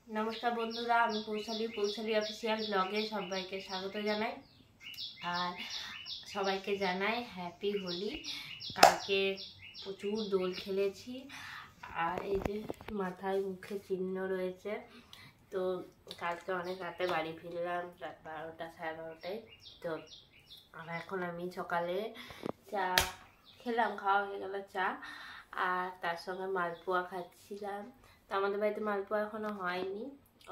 নমস্কার বন্ধুরা, আমি পৌশালী অফিসিয়াল ব্লগে সবাইকে স্বাগত জানাই। আর সবাইকে জানাই হ্যাপি হোলি। কালকে প্রচুর দোল খেলেছি, আর এই যে মাথায় মুখে চিহ্ন রয়েছে। তো কালকে অনেক রাতে বাড়ি ফিরলাম, রাত 12টা 12:30টায়। তো আর এখন আমি সকালে চা খেলাম, খাওয়া হয়ে গেল চা, আর তার সঙ্গে মালপোয়া খাচ্ছিলাম। তো আমাদের বাড়িতে মালপোয়া এখনো হয়নি,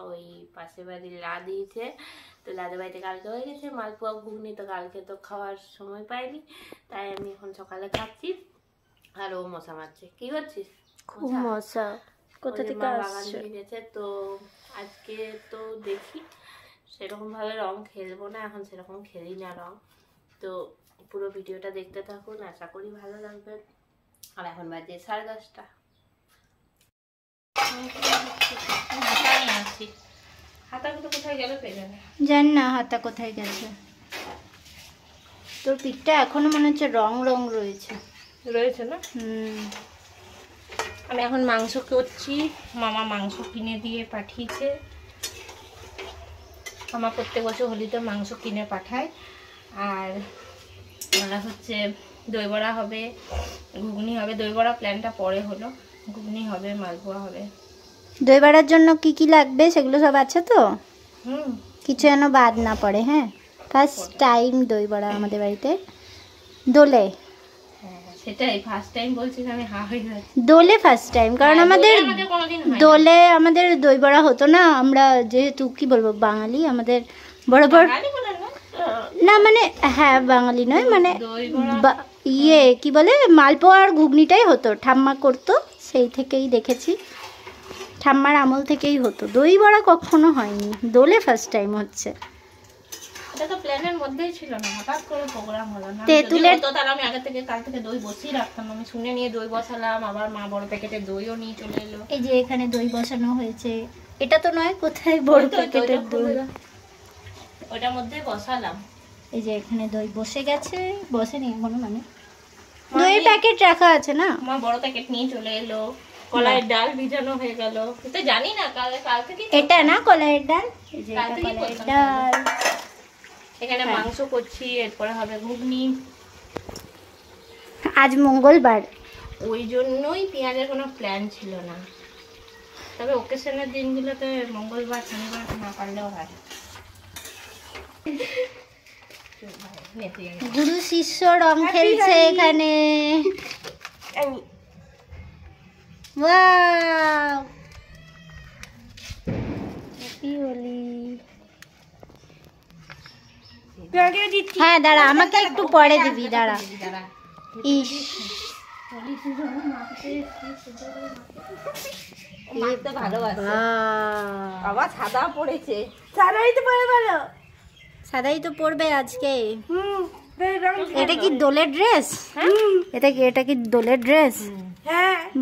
ওই পাশের বাড়ির লা দিয়েছে। তো লাদের বাড়িতে কালকে হয়ে গেছে মালপোয়া ঘুগনি, তো কালকে তো খাওয়ার সময় পাইনি, তাই আমি এখন সকালে খাচ্ছি। আর ও মশা মারছে। কি করছিস? খুব মশা। কোথা থেকে আসছে? তো আজকে তো দেখি সেরকম ভাবে রং খেলবো না, এখন সেরকম খেলি না রং। তো পুরো ভিডিওটা দেখতে থাকুন, আশা করি ভালো লাগবে। আর এখন বাজে 10:30। জানি না হাতা কোথায় গেছে। তোর পিঠটা এখনো মনে হচ্ছে রং রং রয়েছে না? আমি এখন মাংস করছি। মামা মাংস কিনে দিয়ে পাঠিয়েছে। মামা প্রত্যেক বছর হোলিতে মাংস কিনে পাঠায়। আর হচ্ছে দই বড়া হবে, ঘুগনি হবে। দই বড়া প্ল্যানটা পরে হলো, ঘুগনি হবে, মালপোয়া হবে। দই বড়ার জন্য কি কি লাগবে সেগুলো সব আছে তো? কিছু যেন বাদ না পড়ে। হ্যাঁ, ফার্স্ট টাইম দই বড়া আমাদের বাড়িতে দোলে। সেটাই ফার্স্ট টাইম বলছিস, আমি হা হয়ে যাচ্ছি। দোলে ফার্স্ট টাইম, কারণ আমাদের দোলে আমাদের দই বড়া হতো না। আমরা যেহেতু কি বলবো বাঙালি, আমাদের বরাবর না, মানে হ্যাঁ বাঙালি নয়, মানে ইয়ে কি বলে মালপোয়া আর ঘুগনিটাই হতো, ঠাম্মা করতো, সেই থেকেই দেখেছি, ঠাম্মার আমল থেকেই হতো। দই বড়া কখনো হয়নি, দোলে ফার্স্ট টাইম হচ্ছে। এটা তো প্ল্যানের মধ্যেই ছিল না, হঠাৎ করে প্রোগ্রাম হলো না। তেঁতুলের তো তার আমি আগে থেকে কাল থেকে দই বসিয়ে রাখতাম। আমি শুনে নিয়ে দই বসালাম, আবার মা বড় প্যাকেটের দইও নিয়ে চলে এলো। এই যে এখানে দই বসানো হয়েছে। এটা তো নয়, কোথায় বড় প্যাকেটের দই, ওটার মধ্যে বসালাম। এই যে এখানে দই বসে গেছে, বসেনি এখনো, মানে দইয়ের প্যাকেট রাখা আছে না। মা বড় প্যাকেট নিয়ে চলে এলো। কলাইয়ের ডাল ভিজানো হয়ে গেল, তো জানি না কাল থেকে। এটা না কলাইয়ের ডাল, এই যে এটা কলাইয়ের ডাল। এখানে মাংস করছি, এরপরে হবে ঘুগনি। আজ মঙ্গলবার, ওই জন্যই পেঁয়াজের কোনো প্ল্যান ছিল না। তবে ওকেশনের দিনগুলোতে মঙ্গলবার শনিবার না পারলেও হয়। গুরু শিষ্য রং খেলছে এখানে। Wow, happy Holi. হ্যাঁ দাঁড়া, আমাকে একটু পরে দিবি, দাঁড়া। ইস, আবার সাদা পড়েছে। সাদাই তো পড়বে আজকে। এটা কি দোলের ড্রেস? এটা কি দোলের ড্রেস?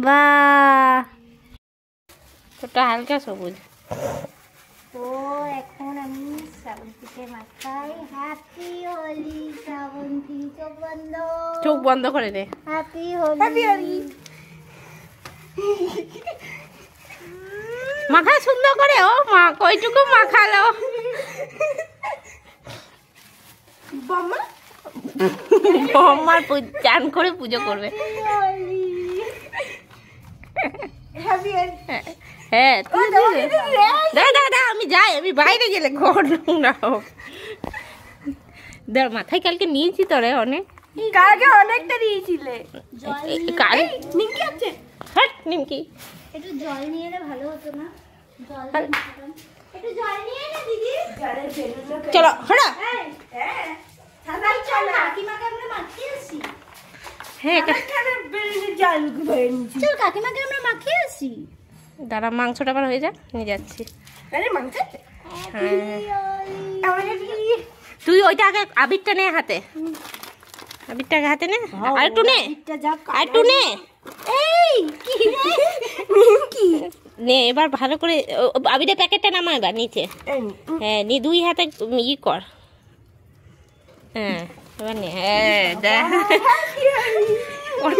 বাহ, ওটা হালকা সবুজ। তো এখন আমি শ্রাবন্তীকে মাথায় হ্যাপি হোলি। শ্রাবন্তী চোখ বন্ধ করে দে। হ্যাপি হোলি। মাখা সুন্দর করে। ও মা কইটুকু মাখালো। বম্মার চান করে পুজো করবে। হ্যাঁ দাদা আমি যাই, আমি বাইরে গেলে ঘর না। মাথায় কালকে নিয়েছি তোরে অনেক, অনেকটা দিয়েছিলে। নিমকি একটু জল নিয়ে এলে ভালো হতো না? একটু জল নিয়ে এলে দিদি। চলো হড়া। কাকিমাকে আমরা মাখিয়ে আসি। হ্যাঁ চল কাকিমাকে আমরা মাখিয়ে আসি। দাঁড়া, মাংসটা আবার হয়ে যাক, নিয়ে যাচ্ছি। তুই ওইটা আগে আবিরটা নে হাতে, আবিরটা আগে হাতে নে। আর একটু নে, আর একটু নে। এই কি নে এবার ভালো করে আবিরের প্যাকেটটা নামা এবার নিচে। হ্যাঁ নি, দুই হাতে ই কর। হ্যাঁ এবার নে। হ্যাঁ দেখ, ওর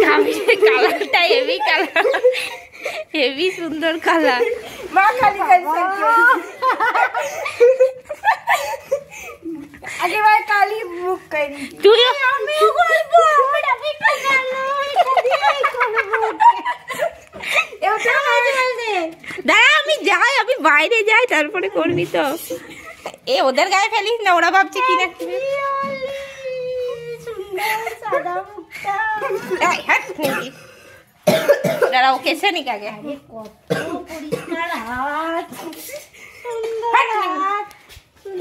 কালারটা হেভি কালার, হেভি সুন্দর কালার। মা খালি একেবারে কালি মুখ করি তুই আমিও করবো দাঁড়া আমি যাই, আমি বাইরে যাই তারপরে করবি তো। এ ওদের গায়ে ফেলিস না, ওরা ভাবছে কি না। দাঁড়া ওকে এসে নিক আগে।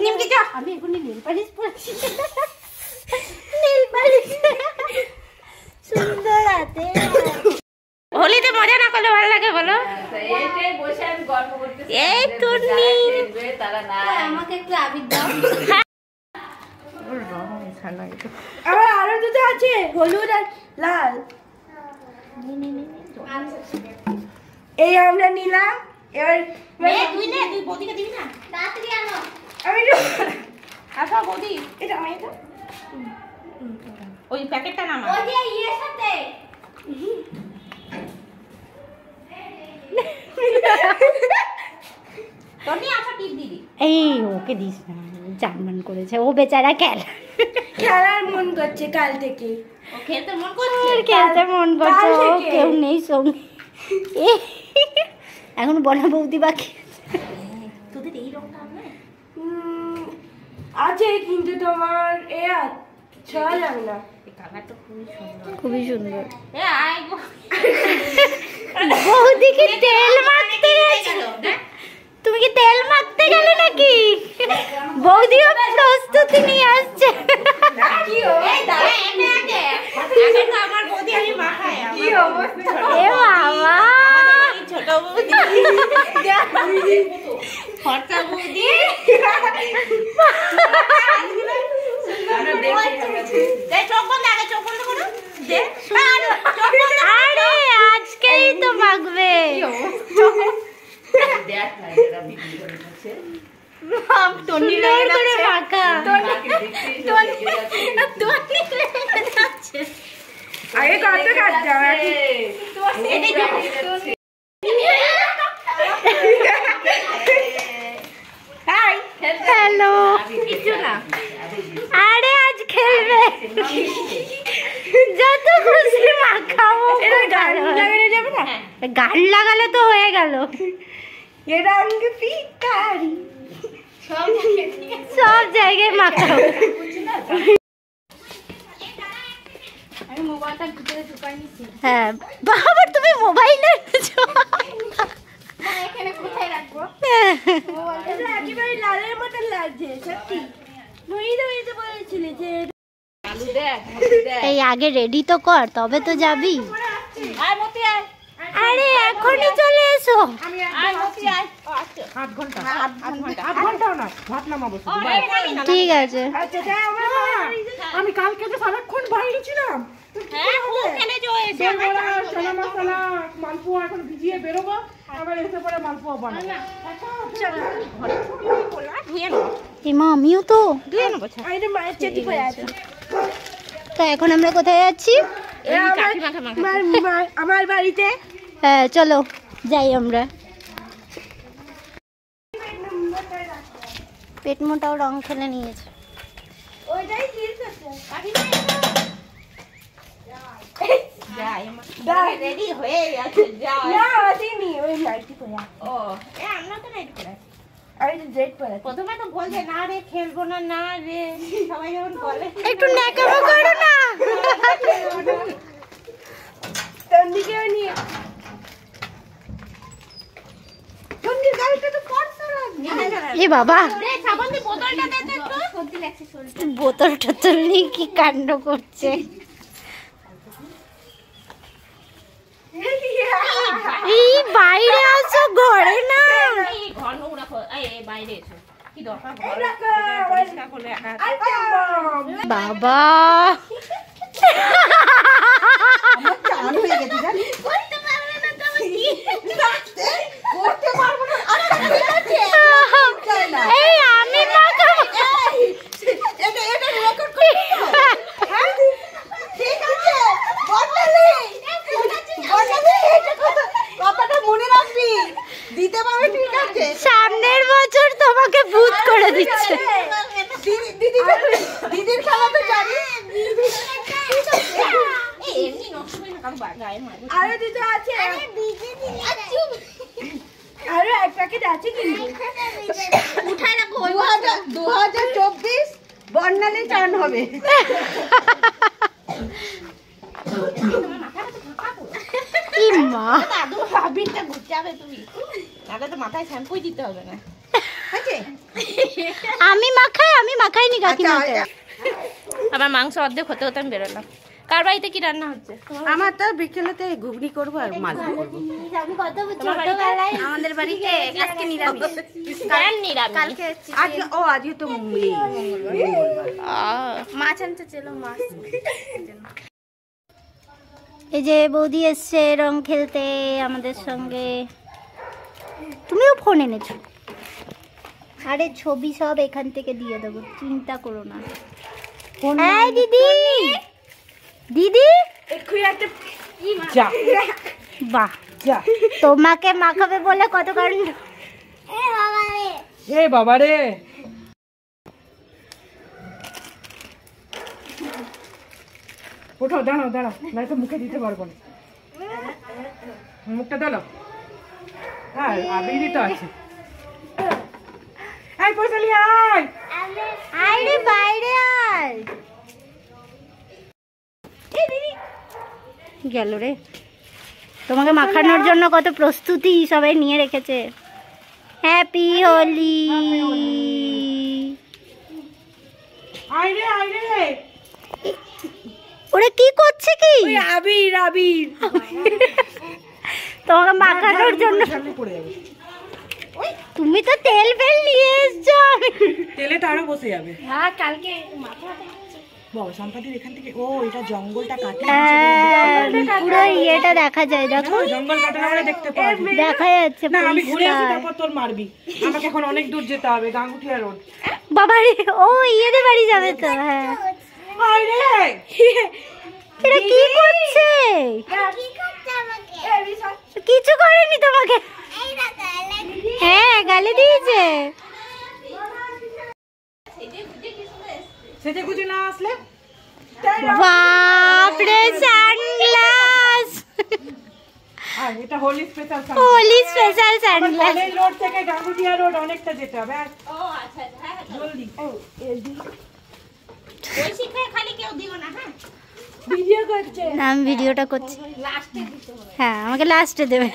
নিমকি যা, আমি এখনই নীল পালিশ পরছি। নীল পালিশ সুন্দর হাতে। হোলিতে মজা না করলে ভালো লাগে বলো? এই টুনি আমাকে একটু আবির দাও। আমার আরো দুটো আছে, হলুদ আর লাল। এই আমরা নিলাম, এবার তুই নে, তুই বৌদিকে দিবি না? তাড়াতাড়ি আনো। আমি আসো বৌদি, এটা আমি এটা ওই প্যাকেটটা নামা। ওই যে ইয়ের সাথে তোর নিয়ে আসো টিপ দিদি। এই ওকে দিস না, জার্মান করেছে ও বেচারা। খেলার মন করছে কাল থেকে। ও খেলতে মন করছে। খেলতে মন করছে, কাল ও থেকে। কেউ নেই সঙ্গে। এখন বনা বৌদি বাকি তোদের এই রংটা না আছে, কিন্তু তোমার এ ছয় লাগে না। এই কালারটা খুবই সুন্দর। খুবই সুন্দর। এ আই গো, বৌদিকে তেল মাখতে গেছে। তুমি কি তেল মাখতে গেলে নাকি? বৌদিও প্রস্তুতি নিয়ে আসছে। কি হবে? এই দাঁড়া এনে আগে। আগে তো আমার বৌদি আমি মাখাই। কি অবস্থা? এ বাবা, ছোট বৌদি, খরচা বৌদি। চোখ বন্ধ, আগে চোখ বন্ধ করো। আরে আজকেই তো মাখবে। সুন্দর করে মাখা। আগে কত কাটতে হবে? হ্যালো, আরে আজ খেলবে, যত খুশি মাখাবো। গান লাগানো যাবে না? গান লাগালে তো হয়ে গেল। ये रंग फीकारी সব জায়গায় মাখাবো। হ্যাঁ বাবা, তুমি মোবাইলে একেবারে লালের মতন লাগছে সত্যি। তুই তো বলেছিলি যে এই আগে রেডি তো কর, তবে তো যাবি। আরে এখনই চলে এসো। ঠিক আছে। আমি কালকে তো সারাক্ষণ বাইরে ছিলাম। মালপোয়া এখন ভিজিয়ে বেরোবো, আবার এসে পরে মালপোয়া বানাবো। এমা আমিও তো। মায়ের চেটি করে আছে। তো এখন আমরা কোথায় যাচ্ছি? আমার বাড়িতে। হ্যাঁ চলো যাই আমরা। পেট মোটাও রং খেলে নিয়েছে। ওইটাই জিনিস আছে। রেডি হয়ে গেছে, যাও। না আসেনি, ওই নাইটি পরে আছে। ও আমরা তো নাইট পরে আছি। আমি তো ড্রেস পরে আছি। প্রথমে তো বলছে না রে খেলবো না, না রে সবাই যখন বলে একটু ন্যাকামো করো না। তন্দিকেও নিয়ে তন্দির গাড়িটা তো করছো না। এ বাবা, সাবান দিয়ে বোতলটা দে তো একটু। সর্দি লাগছে, সর্দি। বোতল টোতল নিয়ে কি কাণ্ড করছে। এই বাইরে আসো, ঘরে না। এই ঘর নোংরা কর, এই বাইরে এসো। কি দরকার ঘর পরিষ্কার করলে বাবা চালু হয়ে গেছে জানি। করতে পারবে না তো আমি করতে পারবো না। এই আমি মাখাবো। এটা রেকর্ড করে দাও। হ্যাঁ ঠিক আছে বটালি কথাটা মনে রাখবি। দিতে সামনের বছর তোমাকে ভূত করে দিচ্ছে। দিদির খেলা তো জানি। আরো দিতে আছে, আরো এক প্যাকেট আছে কিন্তু। 2024 বর্ণালী চান হবে। কি মা, আমি মাখাইনি কাকিমাকে। আমার মাংস অর্ধেক হতে হতে আমি বেরোলাম। কার বাড়িতে কি রান্না হচ্ছে? আমার তো বিকেলেতে ঘুগনি করবো আর মাছ করবো। ছোটবেলায় আমাদের বাড়িতে আজকে নিরামিষ। কালকে আজকে আজকে তো মাছ আনতে ছিল, মাছ। এই যে বৌদি এসছে রং খেলতে আমাদের সঙ্গে। তুমিও ফোন এনেছো? আরে ছবি সব এখান থেকে দিয়ে দেবো, চিন্তা করো না। এই দিদি, দিদি বাহ, তোমাকে মাখাবে বলে কত কাণ্ড। এ বাবা রে, ওঠো, দাঁড়াও দাঁড়াও, না তো মুখে দিতে পারবো না। মুখটা দাঁড়াও। হ্যাঁ, আবিরই তো আছে। এই পয়সালি আয়, আয় রে বাইরে আয়। গেল রে, তোমাকে মাখানোর জন্য কত প্রস্তুতি সবাই নিয়ে রেখেছে। হ্যাপি হোলি। আয় রে, আয় রে। ওরে কি করছে কি? আবির, আবির তোমাকে মাখানোর জন্য। তুমি তো তেল ফেল নিয়ে এসছো। তেলে তো আরো বসে যাবে। হ্যাঁ, কালকে বাবা সম্পাদির এখান থেকে এটা জঙ্গলটা কাটে, পুরো ইয়েটা দেখা যায়, দেখো জঙ্গল কাটানো বলে দেখতে পাবি। দেখা যাচ্ছে না আমি ঘুরে আসি, তারপর তোর মারবি। আমাকে এখন অনেক দূর যেতে হবে, গাঙ্গুটিয়া রোড। বাবা রে, ইয়েদের বাড়ি যাবে তো। হ্যাঁ, আয় রে, এটা কি করছে? কিছু করেনি তোমাকে। হ্যাঁ, গালি দিয়েছে। সেজে গুজে না আসলে বাপরে, সানগ্লাস। আর এটা Holi special Holi special sunglass. College road থেকে গাঙ্গুটিয়া রোড অনেকটা যেতে হবে। জলদি ভিডিও করছে। আমি ভিডিওটা করছি। হ্যাঁ, আমাকে লাস্টে দেবে।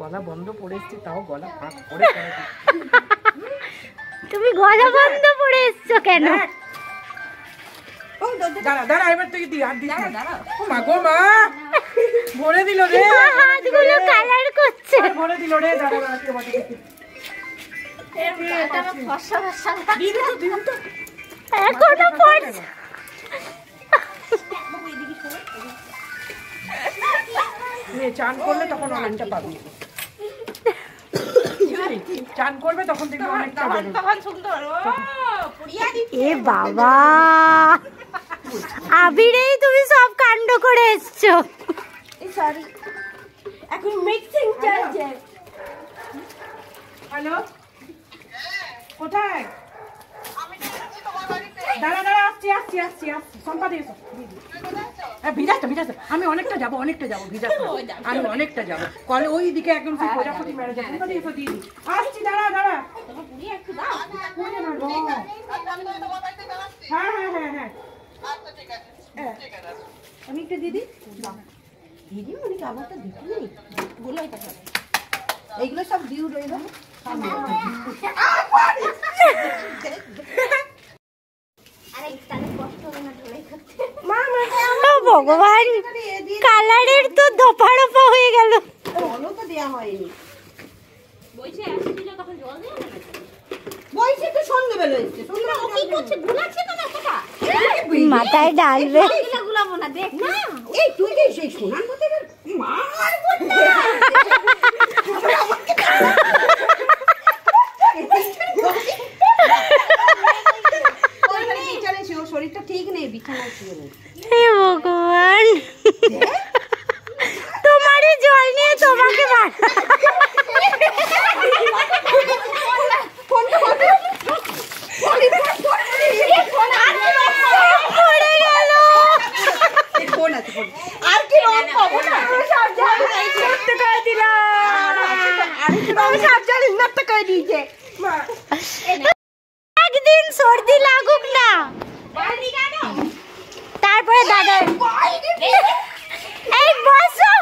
গলা বন্ধ পড়েছি, তাও গলা ফাঁক করে। তুমি গলা বন্ধ পড়ে এসছো কেন? দাঁড়া দাঁড়া, এবার তুই দি আর দি। ও মা গো মা, ভরে দিল রে, হাতগুলো কালার করছে। ভরে দিল রে। দাঁড়া দাঁড়া, তুই আমাকে দিবি। দিবি তো। এখনো পড়ছে। চান করলে তখন অনেকটা পাবি। চান করবে তখন দেখবি অনেকটা এ বাবা, আবিরেই তুমি সব কাণ্ড করে এসছো। সরি, এখন মিক্সিং চলছে। হ্যালো, কোথায়? দাঁড়া দাঁড়া, আসছি আসছি আসছি আসছি। সম্পাদি এসো। ভিজাচ্ছ ভিজাচ্ছ, আমি অনেকটা যাবো ভিজাচ্ছ, আমি অনেকটা যাবো। কলে ওই দিকে একদম সেই প্রজাপতি ম্যারেজ। সম্পাদি এসো দিদি, আসছি। দাঁড়া দাঁড়া, হ্যাঁ হ্যাঁ হ্যাঁ হ্যাঁ, আমি একটা দিদি। দিদি উনি কাবারটা দিদি নেই, এইগুলো সব ডিউ রয়ে গেল। ভগবান, কালারের তো দফা রফা হয়ে গেল। জলও তো দেওয়া হয়নি। মাথায় ডালবে। এই তুই যে সেই সোনার মতো মার শরীরটা ঠিক নেই, বিছানায় শুয়ে নেই। নাটক করে দিয়েছে একদিন সর্দি লাগুক না তারপরে দাদা এই বসো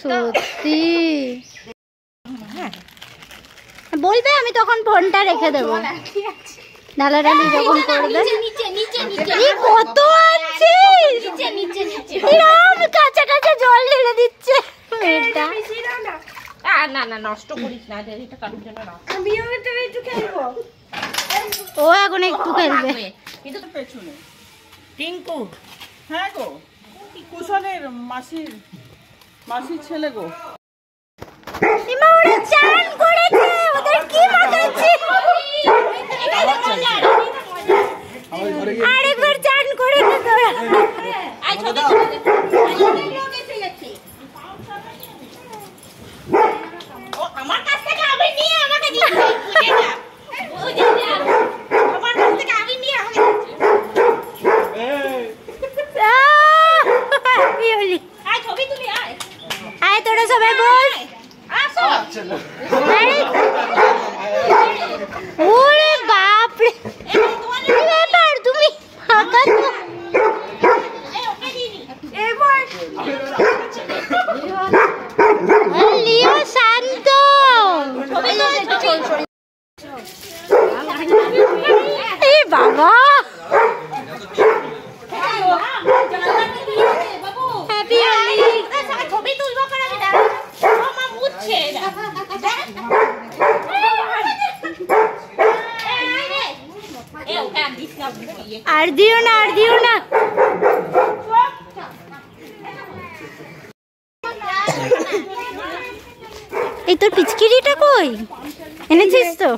সত্যি বলবে আমি তখন ফোনটা রেখে দেবো ডালাডালি যখন করবে কত আছে কাঁচা কাঁচা জল ঢেলে দিচ্ছে এটা না না নষ্ট করিস না এটা কারোর জন্য রাখ ও এখন একটু খেলবে এটা তো পেছনে টিঙ্কু হ্যাঁ গো কুশলের মাসির ছেলে গো ইমা ওরা চান করেছে ওদের কি মাখাচ্ছে আরেকবার চান করে নে তোরা আই ছবি ও আমার কাছ থেকে আমি নিয়ে আমাকে দিচ্ছে বুঝে যা আমার কাছ থেকে আমি নিয়ে আমাকে দিচ্ছে আয় ছবি তুলি আয় আয় তোরা সবাই বস আসো ওরে বাপ রে কি ব্যাপার তুমি ফাঁকা তো লিও শান্ত এই বাবা হ্যাপি হোলি ছবি তুলবো করে আমি দাঁড়া মা মুছছে আর দিও না এই তোর পিচকিরিটা কই এনেছিস তো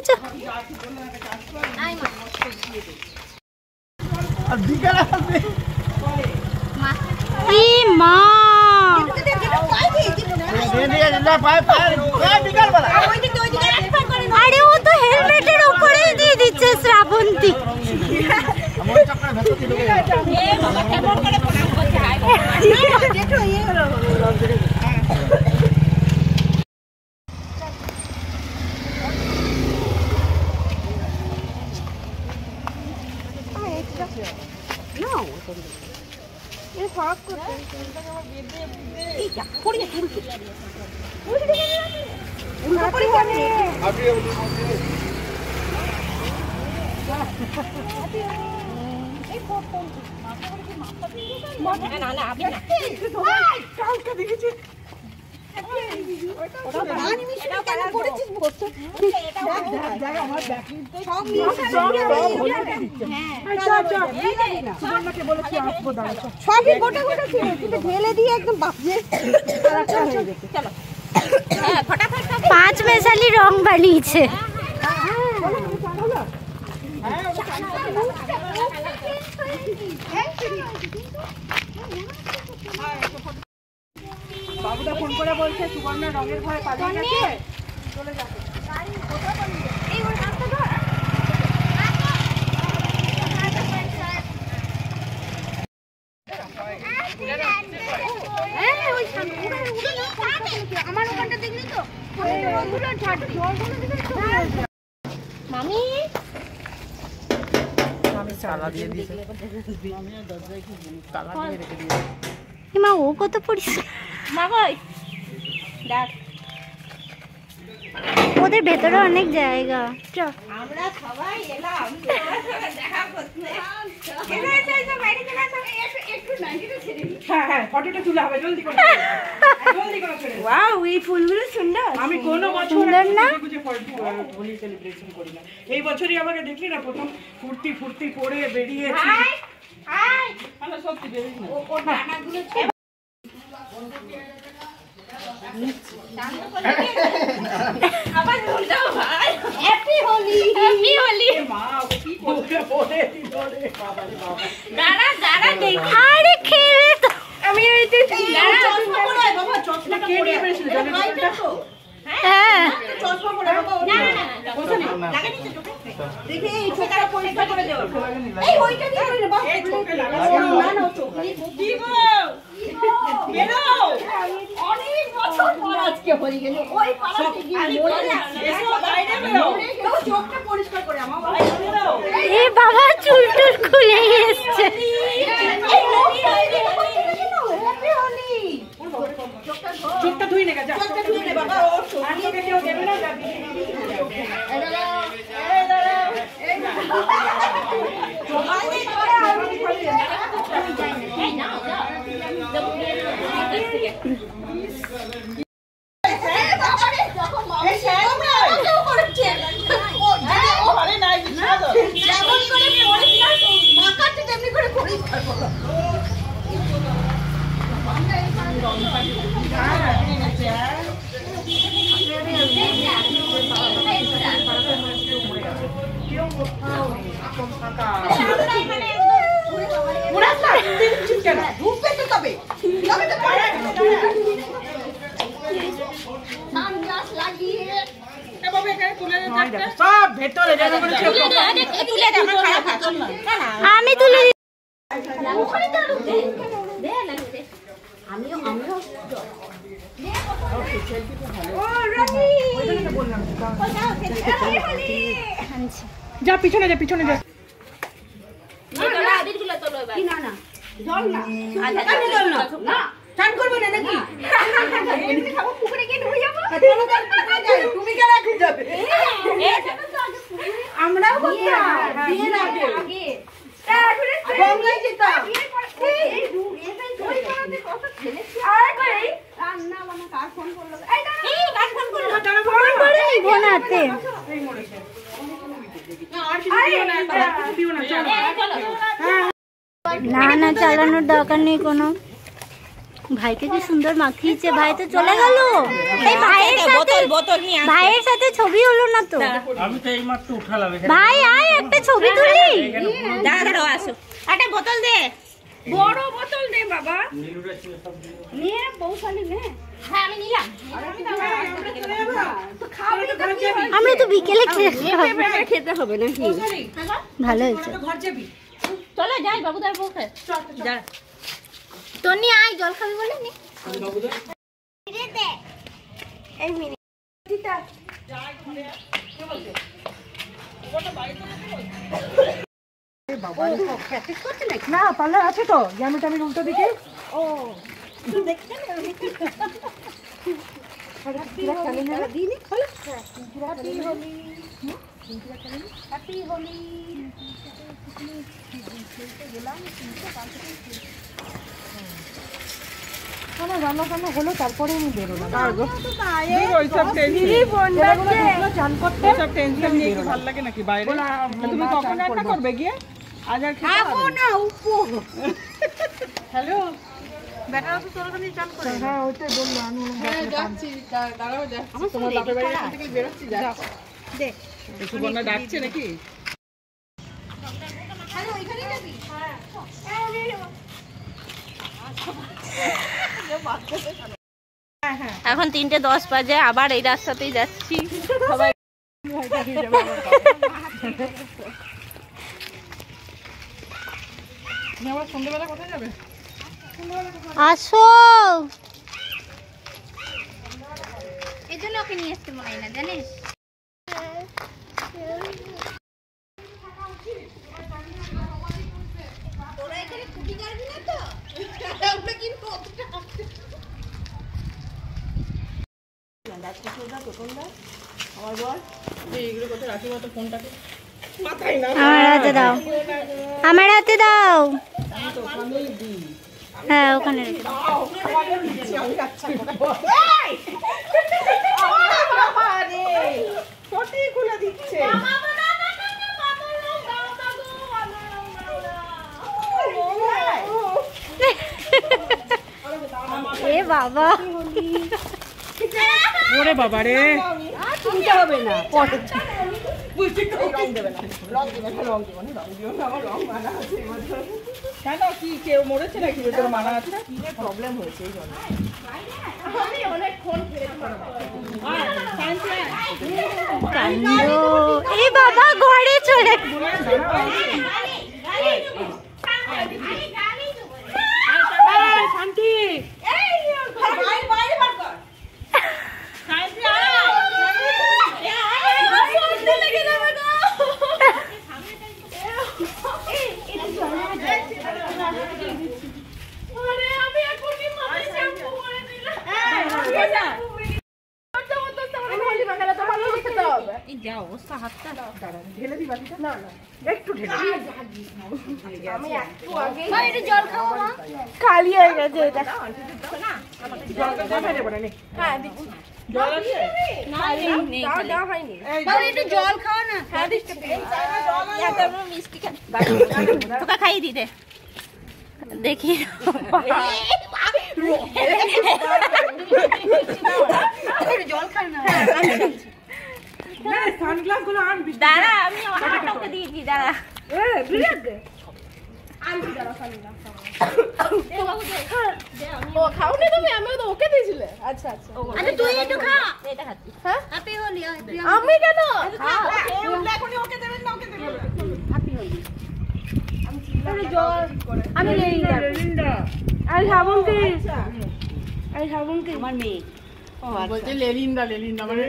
চ মা আরে ও তো হেলমেটের উপরেই দিয়ে দিচ্ছে শ্রাবন্তী সবই গোটা গোটা ছিল কিন্তু ঢেলে দিয়ে একদম বাজে চলো হ্যাঁ ফটাফট 5 মেশালি রং বানিয়েছে বাবুদা ফোন করে বলছে সুবর্ণা রঙের ভয় পালিয়ে গেছে চলে যাবে এই ওর হাতটা ধর আমার ওখানটা দেখলি তো মামি তালা দিয়ে দিয়েছে তালা দিয়ে রেখে দিয়েছে মা ও কত পরিষ্কার মা কই দেখ ওদের ভেতরে অনেক জায়গা আমরা সবাই এলাম দেখা করতে হ্যাঁ ফটোটা তুলে হবে জলদি করে ওয়াও এই ফুলগুলো সুন্দর আমি কোনো বছর সুন্দর না হোলি সেলিব্রেশন করি না এই বছরই আমাকে দেখলি না প্রথম ফুর্তি পরে বেরিয়েছি সত্যি বেরিয়ে আবার ভুল যাও ভাই। Happy Holi, happy Holi. মা কি করবে বলে দিল রে বাবা রে বাবা। দাঁড়া দাঁড়া দেখি। আরে খেলে তো আমি এইতে দাঁড়া চশমা পরে বাবা, চশমা কে নিয়ে বেরিয়েছিল জানেন তো? হ্যাঁ চশমা পরে বাবা। না না না লাগানি তো চোখে। দেখি এই চোখটা পরিষ্কার করে দাও। এই ওইটা দিয়ে করে বাবা। এই চোখে লাগানো না না চোখে কি গো বেরো। অনেক বছর পর আজকে হয়ে গেল ওই পাড়াতে গিয়ে এসো বাইরে বেরো। তো চোখটা পরিষ্কার করে আমার বাইরে বেরো। এ বাবা চুল টুল খুলে এসছে এই লোকটা হ্যাপি হোলি। চোখটা ধুই নে গা যা। চোখটা ধুয়ে নে বাবা। ও চোখ আর তোকে কেউ দেবে না যা। এই দাঁড়াও এই দাঁড়াও এই জমালে করে আমি যাই না। এই নাও যাও দেবো দিয়ে নাও কাছ থেকে। এই বাবা রে দেখো মা এই শালা কেউ করছে ও ও আরে নাই বিছানা দাও যেমন করে পরিষ্কার মাথাতে তেমনি করে পরিষ্কার করো। সব ভেতরে যেন করে আমি তুলে যা পিছনে যা পিছনে যা। আমরাও বোনাতে না না চালানোর দরকার নেই কোনো। ভাইকে কি সুন্দর মাখিয়েছে, ভাই তো চলে গেল। এই ভাইয়ের সাথে ছবি হলো না তো। আমি তো এইমাত্র উঠালাম। ভাই আয় একটা ছবি তুলি। দাঁড়াও আসো একটা বোতল দে, বড় বোতল দে বাবা। নিয়ে বৌশালি নে। হ্যাঁ আমি নিলাম। আমরা তো বিকেলে খেতে হবে নাকি? ভালো হয়েছে। ঘর যাবি? চলে যাই বাবুদার বউকে। যা টনি আয় জল খাবি বলে নি। এই মিনিট না পার্লার আছে তো জ্যামিটা আমি উল্টো দিকে। ও রান্না টান্না হলো তারপরে আমি বেরোলাম। চান করতে সব টেনশন নিয়ে কি ভালো লাগে নাকি বাইরে? তুমি কখন রান্না করবে গিয়ে? আজ আর খাবো না উপো। হ্যালো বেটারা তো তোর ওখানে চান করে। হ্যাঁ ওইটাই বললাম আমি যাচ্ছি। দাঁড়াও যাচ্ছি তোমার বাপের বাড়ি থেকে বেরোচ্ছি যাচ্ছি। দে একটু বন্যা ডাকছে নাকি? আরে ওইখানে যাবি? হ্যাঁ এখন 3:10 বাজে, আবার এই রাস্তাতেই যাচ্ছি সবাই। সন্ধ্যাবেলা কোথায় যাবে? আসো। এই জন্য ওকে নিয়ে আসতে মনে হয় না জানিস। তোরা এখানে কুটি করবি না তো? আমরা কিন্তু আমার হাতে দাও, আমার হাতে দাও। হ্যাঁ ওখানে রেখে দাও। খুলে দিচ্ছে। বাবা, ওরে বাবা রে, চিন্তা হবে না। কেন কি কেউ মরেছে নাকি? তোর মানা আছে, প্রবলেম হয়েছে এই জন্য। কাণ্ড। এই বাবা ঘরে চলে। শান্তি, ঢেলে দিবা না, একটু ঢেলে জল খাবো মা, খালি হয়ে গেছে এটা। জল আছে জল খাও না, তোকে খাইয়ে দিতে দেখি। জল খাও না, সানগ্লাস গুলো আনবি। দাঁড়া আমি ওকে দিয়ে দিই, দাঁড়া। খাওনি তুমি? আমি তো ওকে দিয়েছিলে। আচ্ছা আচ্ছা, তুই একটু খা। এটা খাচ্ছি। হ্যাঁ, হ্যাপি হোলি। আমি কেন? ওকে দেবেন না, ওকে দেবেন হ্যাপি হোলি। আমি লিন্ডা, আরে শ্রাবন্তী, আরে শ্রাবন্তী আমার মেয়ে বলছে লেলিন্ডা, লেলিন্ডা মানে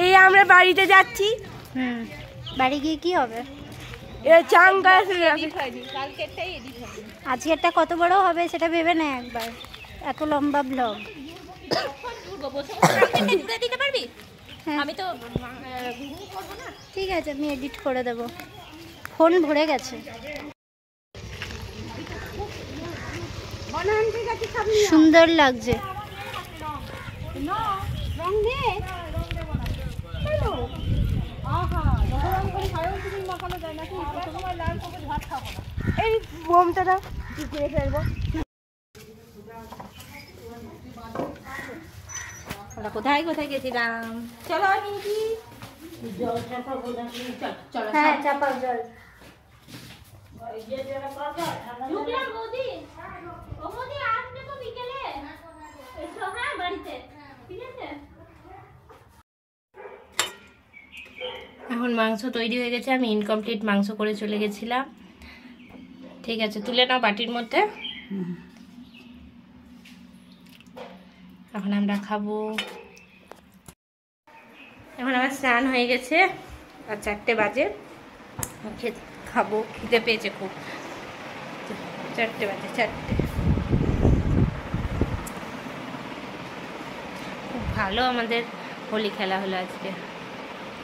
এই আমরা বাড়িতে যাচ্ছি। বাড়ি গিয়ে কি হবে? আজকেরটা কত বড় হবে সেটা ভেবে না একবার, এত লম্বা ব্লগ। দিতে পারবি? আমি তো ঠিক আছে, আমি এডিট করে দেব, ফোন ভরে গেছে। সুন্দর লাগছে। এই বোমটা দাও, ঘুরে ফেলবো। কোথায় কোথায় গেছিলাম? চলো হ্যাঁ, চাপাও জল। এখন মাংস তৈরি হয়ে গেছে, আমি ইনকমপ্লিট মাংস করে চলে গেছিলাম। ঠিক আছে, তুলে নাও বাটির মধ্যে। এখন আমরা খাবো। এখন আমার স্নান হয়ে গেছে আর 4টে বাজে, খাবো, খিদে পেয়েছে খুব। 4টে বাজে, 4টে। খুব ভালো আমাদের হোলি খেলা হলো আজকে,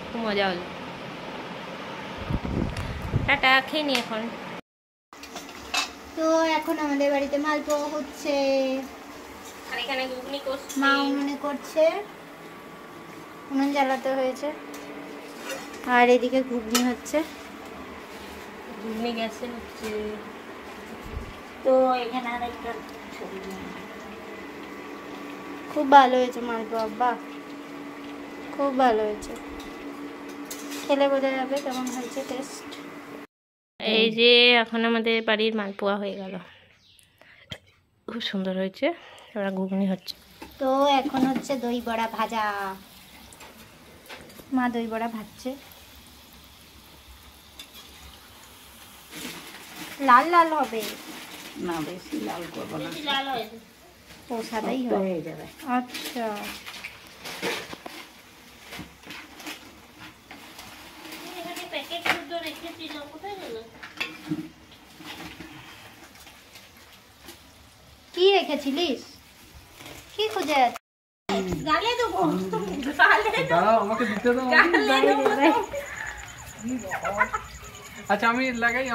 খুব মজা হলো। টাটা, খেয়ে নি এখন। তো এখন আমাদের বাড়িতে মালপোয়া হচ্ছে, আর এখানে ঘুগনি করছি, মা উনুনে করছে, উনুন জ্বালাতে হয়েছে, আর এদিকে ঘুগনি হচ্ছে, ঘুগনি গ্যাসে হচ্ছে। তো এখানে আর একটা ছবি। খুব ভালো হয়েছে মালপোয়া, বাহ খুব ভালো হয়েছে, খেলে বোঝা যাবে কেমন হয়েছে টেস্ট। এই যে এখন আমাদের বাড়ির মালপোয়া হয়ে গেল, খুব সুন্দর হয়েছে। ওরা ঘুগনি হচ্ছে। তো এখন হচ্ছে দই বড়া ভাজা, মা দই বড়া ভাজছে। লাল লাল হবে না, বেশি লাল করবো না, ও সাদাই হয়ে যাবে। আচ্ছা, কি রেখেছিলিস? কি খুঁজে গালে দেবো, আমাকে দিতে দাও। আচ্ছা আমি লাগাই,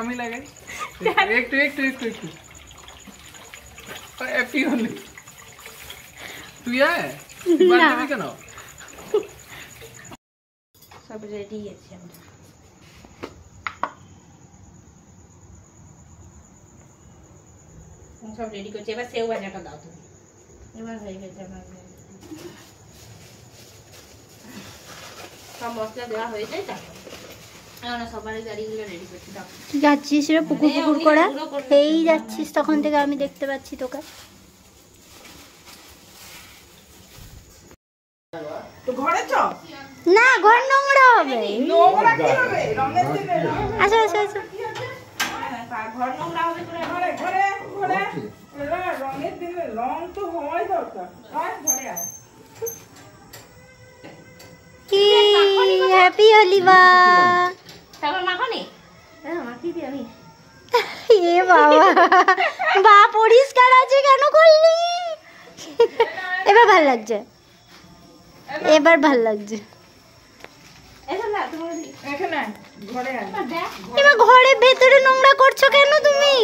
একটু একটু একটু একটু হ্যাপি হোলি। তুই আয়, কেন? সব রেডি আছে আমরা। সব রেডি করছি। এবার সেও ভাজাটা দাও তুমি। এবার হয়ে গেছে আমার সব মশলা দেওয়া হয়ে যায়। তারপর সবারই গাড়িগুলো রেডি করছি। দাও কি যাচ্ছিস রে পুকুর পুকুর করা? এই যাচ্ছিস তখন থেকে আমি দেখতে পাচ্ছি তোকে। তো ঘরে চ। না ঘর নোংরা হবে। নোংরা কি হবে? রঙের দিনে আচ্ছা আচ্ছা আচ্ছা ঘর নোংরা হবে করে। ঘরে ঘরে ঘরে রঙের দিনে রং তো হওয়াই দরকার। আয় ঘরে আয়। কি হ্যাপি হোলি বা। তারপর মাখানি মাখিয়ে দিই আমি। এ বাবা বা পরিষ্কার আছে কেন করলি? এবার ভাল লাগছে, এবার ভাল লাগছে। এখানে ঘরে আয়। এবার ঘরের ভেতরে নোংরা করছো কেন তুমি?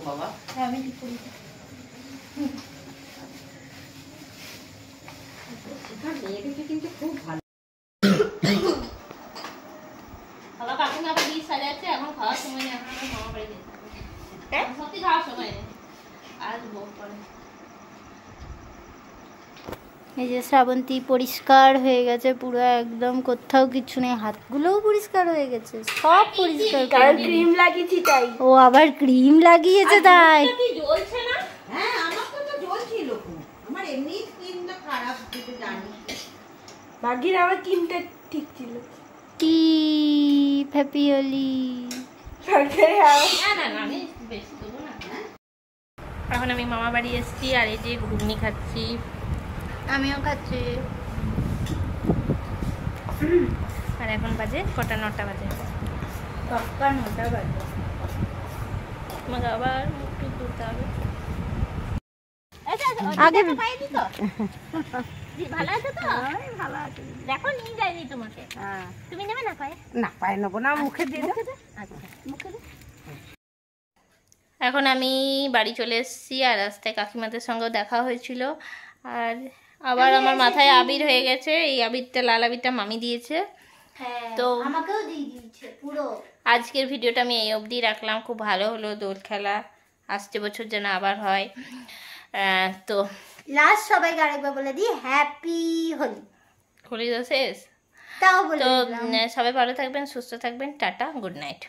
বাবা আমি ঠিক করি। কিন্তু খুব ভালো। বাবা কাকিমা আবার ডিশ সাজাচ্ছে। এখন খাওয়ার সময় নেই। এখন আমার মামা বাড়ি যেতে হবে। সত্যি খাওয়ার সময় নেই। আজ বউ করে। এই যে শ্রাবন্তী পরিষ্কার হয়ে গেছে পুরো একদম, কোথাও কিছু নেই, হাতগুলোও পরিষ্কার হয়ে গেছে, সব পরিষ্কার। ক্রিম লাগিয়েছি তাই। ও আবার ক্রিম লাগিয়েছে তাই। কি জ্বলছে না? হ্যাঁ আমার তো জ্বলছিল, আমার এমনি স্কিনটা খারাপ, তুই জানি। ভাগ্যির আমার ক্রিমটা ঠিক ছিল। কি হ্যাপি হোলি। না না না আমি বেশি দেবো না। এখন আমি মামা বাড়ি এসেছি আর এই যে ঘুগনি খাচ্ছি। আমিও খাচ্ছি। আর এখন বাজে কটা? 9টা বাজে। পাক্কা 9টা বাজে। আমাকে আবার একটু ধুতে হবে। আগে ভালো আছে তো? ভালো আছে। দেখো নিয়ে যায়নি তোমাকে। তুমি নেবে না পায়ে? না পায়ে নেবো না, মুখে দিয়ে দাও। এখন আমি বাড়ি চলে এসেছি আর রাস্তায় কাকিমাদের সঙ্গেও দেখা হয়েছিল। আর আবার আমার মাথায় আবির হয়ে গেছে। এই আবিরটা লাল আবিরটা মামি দিয়েছে। তো আমাকেও দিয়ে দিয়েছে পুরো। আজকের ভিডিওটা আমি এই অবধি রাখলাম। খুব ভালো হলো দোল খেলা। আসছে বছর যেন আবার হয়। তো লাস্ট সবাইকে আরেকবার বলে দিই হ্যাপি হোলি। হোলি তো শেষ। তাও বলে তো দিলাম। সবাই ভালো থাকবেন, সুস্থ থাকবেন। Tata, good night.